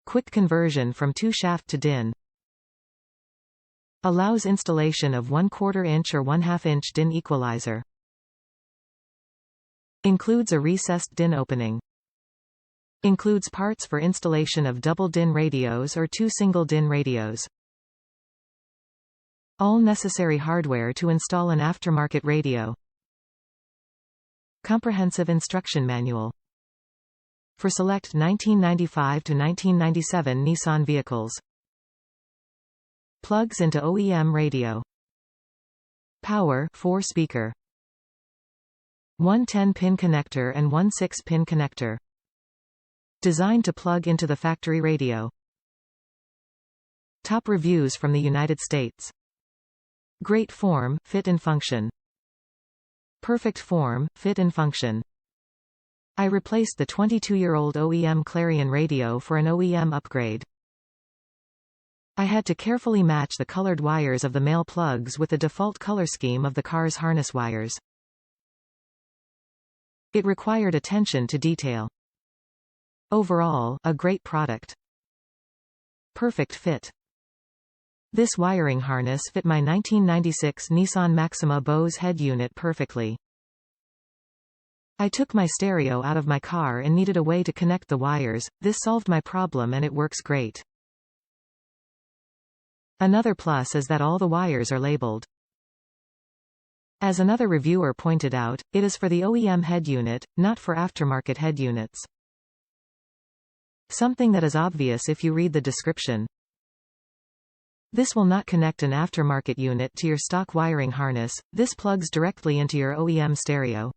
Quick conversion from 2-shaft to DIN. Allows installation of 1/4 inch or 1/2 inch DIN equalizer. Includes a recessed DIN opening. Includes parts for installation of double DIN radios or 2 single DIN radios. All necessary hardware to install an aftermarket radio. Comprehensive instruction manual. For select 1995 to 1997 Nissan vehicles. Plugs into OEM radio. Power 4-speaker. One 10-pin connector and one 6-pin connector. Designed to plug into the factory radio. Top reviews from the United States. Great form, fit and function. Perfect form, fit and function. I replaced the 22-year-old OEM Clarion radio for an OEM upgrade. I had to carefully match the colored wires of the male plugs with the default color scheme of the car's harness wires. It required attention to detail. Overall, a great product. Perfect fit. This wiring harness fit my 1996 Nissan Maxima Bose head unit perfectly. I took my stereo out of my car and needed a way to connect the wires. This solved my problem and it works great. Another plus is that all the wires are labeled. As another reviewer pointed out, it is for the OEM head unit, not for aftermarket head units. Something that is obvious if you read the description. This will not connect an aftermarket unit to your stock wiring harness, this plugs directly into your OEM stereo.